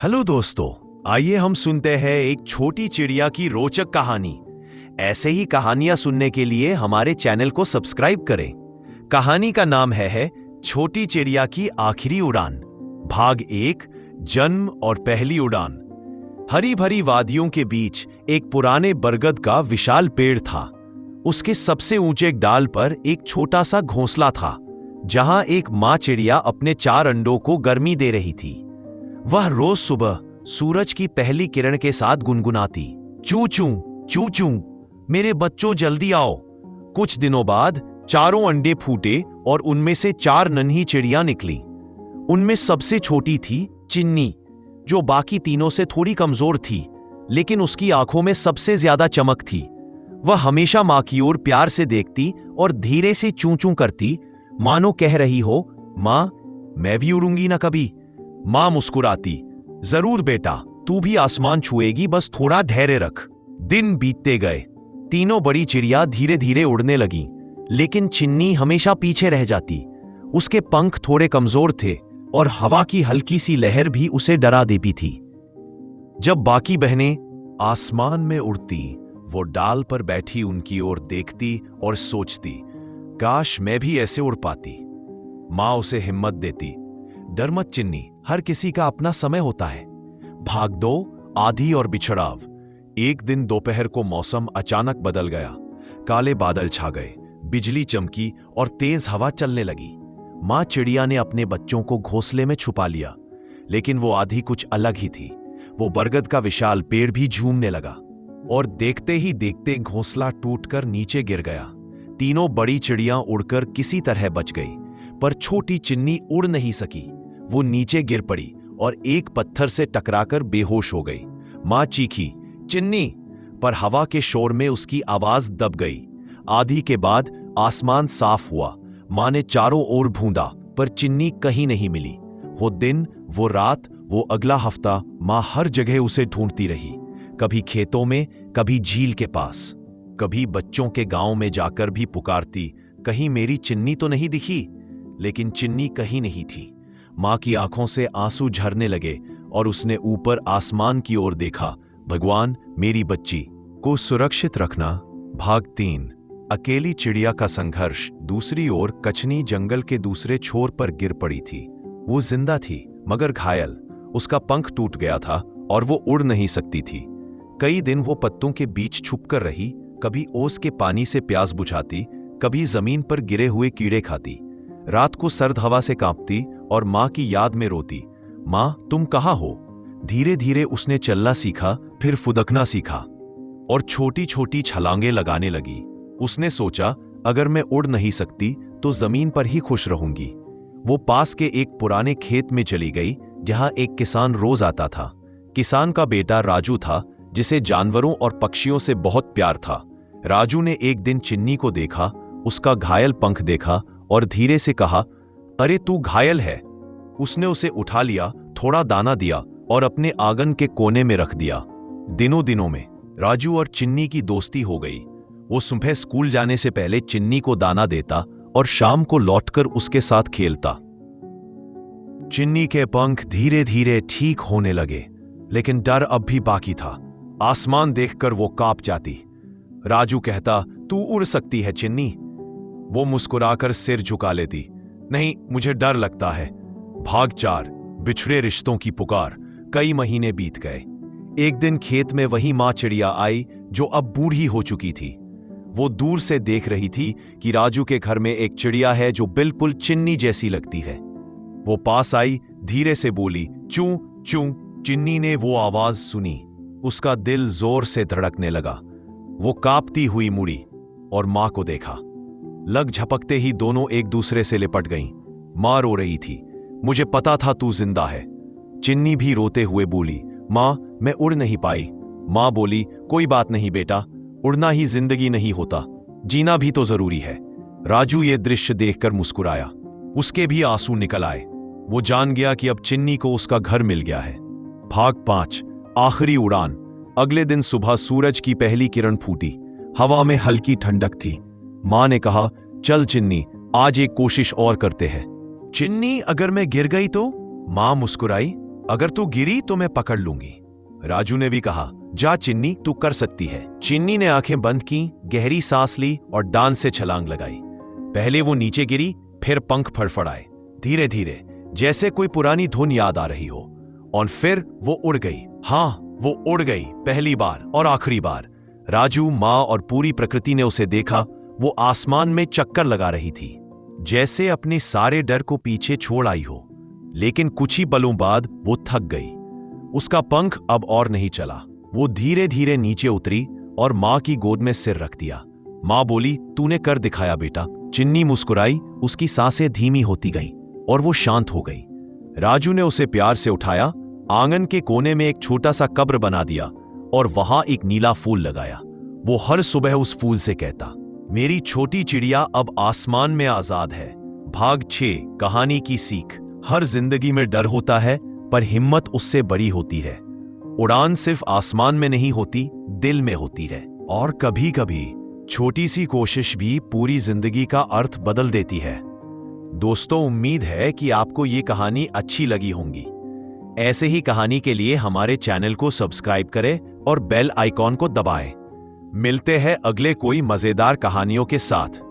Hello दोस्तों, आइए हम सुनते हैं एक छोटी चिड़िया की रोचक कहानी। ऐसे ही कहानियां सुनने के लिए हमारे चैनल को सब्सक्राइब करें। कहानी का नाम है छोटी चिड़िया की आखिरी उड़ान। भाग 1, जन्म और पहली उड़ान। हरी भरी वादियों के बीच एक पुराने बरगद का विशाल पेड़ था। उसके सबसे ऊंचे डाल पर एक छोटा सा घोंसला था, जहां एक माँ चिड़िया अपने 4 अंडों को गर्मी दे रही थी। वह रोज सुबह सूरज की पहली किरण के साथ गुनगुनाती, चू चू चू चू, मेरे बच्चों जल्दी आओ। कुछ दिनों बाद 4 अंडे फूटे और उनमें से 4 नन्ही चिड़िया निकली। उनमें सबसे छोटी थी चिन्नी, जो बाकी तीनों से थोड़ी कमजोर थी, लेकिन उसकी आंखों में सबसे ज्यादा चमक थी। वह हमेशा मां की ओर प्यार से देखती और धीरे से चू चू करती, मानो कह रही हो, मां मैं भी उड़ूंगी ना कभी। मां मुस्कुराती, जरूर बेटा, तू भी आसमान छुएगी, बस थोड़ा धैर्य रख। दिन बीतते गए। तीनों बड़ी चिड़िया धीरे धीरे उड़ने लगीं, लेकिन चिन्नी हमेशा पीछे रह जाती। उसके पंख थोड़े कमजोर थे और हवा की हल्की सी लहर भी उसे डरा देती थी। जब बाकी बहनें आसमान में उड़ती, वो डाल पर बैठी उनकी ओर देखती और सोचती, काश मैं भी ऐसे उड़ पाती। मां उसे हिम्मत देती, डर मत चिन्नी, हर किसी का अपना समय होता है। भाग 2, आधी और बिछड़ाव। एक दिन दोपहर को मौसम अचानक बदल गया। काले बादल छा गए, बिजली चमकी और तेज हवा चलने लगी। मां चिड़िया ने अपने बच्चों को घोंसले में छुपा लिया, लेकिन वो आधी कुछ अलग ही थी। वो बरगद का विशाल पेड़ भी झूमने लगा और देखते ही देखते घोंसला टूटकर नीचे गिर गया। तीनों बड़ी चिड़िया उड़कर किसी तरह बच गई, पर छोटी चिन्नी उड़ नहीं सकी। वो नीचे गिर पड़ी और एक पत्थर से टकराकर बेहोश हो गई। मां चीखी, चिन्नी, पर हवा के शोर में उसकी आवाज दब गई। आधी के बाद आसमान साफ हुआ। मां ने चारों ओर ढूंढा, पर चिन्नी कहीं नहीं मिली। वो दिन, वो रात, वो अगला हफ्ता मां हर जगह उसे ढूंढती रही। कभी खेतों में, कभी झील के पास, कभी बच्चों के गांव में जाकर भी पुकारती, कहीं मेरी चिन्नी तो नहीं दिखी। लेकिन चिन्नी कहीं नहीं थी। मां की आंखों से आंसू झरने लगे और उसने ऊपर आसमान की ओर देखा। भगवान, मेरी बच्ची को सुरक्षित रखना। भाग 3, अकेली चिड़िया का संघर्ष। दूसरी ओर कचनी जंगल के दूसरे छोर पर गिर पड़ी थी। वो जिंदा थी, मगर घायल। उसका पंख टूट गया था और वो उड़ नहीं सकती थी। कई दिन वो पत्तों के बीच छुपकर रही, कभी ओस के पानी से प्यास बुझाती, कभी जमीन पर गिरे हुए कीड़े खाती। रात को सर्द हवा से कांपती और मां की याद में रोती, मां तुम कहाँ हो। धीरे धीरे उसने चलना सीखा, फिर फुदकना सीखा और छोटी छोटी छलांगे लगाने लगी। उसने सोचा, अगर मैं उड़ नहीं सकती तो जमीन पर ही खुश रहूंगी। वो पास के एक पुराने खेत में चली गई, जहां एक किसान रोज आता था। किसान का बेटा राजू था, जिसे जानवरों और पक्षियों से बहुत प्यार था। राजू ने एक दिन चिन्नी को देखा, उसका घायल पंख देखा और धीरे से कहा, अरे तू घायल है। उसने उसे उठा लिया, थोड़ा दाना दिया और अपने आंगन के कोने में रख दिया। दिनों में राजू और चिन्नी की दोस्ती हो गई। वो सुबह स्कूल जाने से पहले चिन्नी को दाना देता और शाम को लौटकर उसके साथ खेलता। चिन्नी के पंख धीरे धीरे ठीक होने लगे, लेकिन डर अब भी बाकी था। आसमान देखकर वो कांप जाती। राजू कहता, तू उड़ सकती है चिन्नी। वो मुस्कुराकर सिर झुका लेती, नहीं, मुझे डर लगता है। भाग 4, बिछड़े रिश्तों की पुकार। कई महीने बीत गए। एक दिन खेत में वही मां चिड़िया आई, जो अब बूढ़ी हो चुकी थी। वो दूर से देख रही थी कि राजू के घर में एक चिड़िया है जो बिल्कुल चिन्नी जैसी लगती है। वो पास आई, धीरे से बोली, चू चू। चिन्नी ने वो आवाज सुनी, उसका दिल जोर से धड़कने लगा। वो कांपती हुई मुड़ी और मां को देखा। लग झपकते ही दोनों एक दूसरे से लिपट गईं। मां रो रही थी, मुझे पता था तू जिंदा है। चिन्नी भी रोते हुए बोली, मां मैं उड़ नहीं पाई। मां बोली, कोई बात नहीं बेटा, उड़ना ही जिंदगी नहीं होता, जीना भी तो जरूरी है। राजू ये दृश्य देखकर मुस्कुराया, उसके भी आंसू निकल आए। वो जान गया कि अब चिन्नी को उसका घर मिल गया है। भाग 5, आखिरी उड़ान। अगले दिन सुबह सूरज की पहली किरण फूटी। हवा में हल्की ठंडक थी। मां ने कहा, चल चिन्नी, आज एक कोशिश और करते हैं। चिन्नी, अगर मैं गिर गई तो? मां मुस्कुराई, अगर तू गिरी तो मैं पकड़ लूंगी। राजू ने भी कहा, जा चिन्नी, तू कर सकती है। चिन्नी ने आंखें बंद की, गहरी सांस ली और डांस से छलांग लगाई। पहले वो नीचे गिरी, फिर पंख फड़फड़ाए, धीरे धीरे, जैसे कोई पुरानी धुन याद आ रही हो। और फिर वो उड़ गई। हाँ, वो उड़ गई, पहली बार और आखिरी बार। राजू, माँ और पूरी प्रकृति ने उसे देखा। वो आसमान में चक्कर लगा रही थी, जैसे अपने सारे डर को पीछे छोड़ आई हो। लेकिन कुछ ही पलों बाद वो थक गई। उसका पंख अब और नहीं चला। वो धीरे धीरे नीचे उतरी और माँ की गोद में सिर रख दिया। माँ बोली, तूने कर दिखाया बेटा। चिन्नी मुस्कुराई, उसकी सांसें धीमी होती गईं और वो शांत हो गई। राजू ने उसे प्यार से उठाया, आंगन के कोने में एक छोटा सा कब्र बना दिया और वहां एक नीला फूल लगाया। वो हर सुबह उस फूल से कहता, मेरी छोटी चिड़िया अब आसमान में आजाद है। भाग 6, कहानी की सीख। हर जिंदगी में डर होता है, पर हिम्मत उससे बड़ी होती है। उड़ान सिर्फ आसमान में नहीं होती, दिल में होती है। और कभी कभी छोटी सी कोशिश भी पूरी जिंदगी का अर्थ बदल देती है। दोस्तों, उम्मीद है कि आपको ये कहानी अच्छी लगी होंगी। ऐसे ही कहानी के लिए हमारे चैनल को सब्सक्राइब करें और बेल आइकॉन को दबाएं। मिलते हैं अगले कोई मजेदार कहानियों के साथ।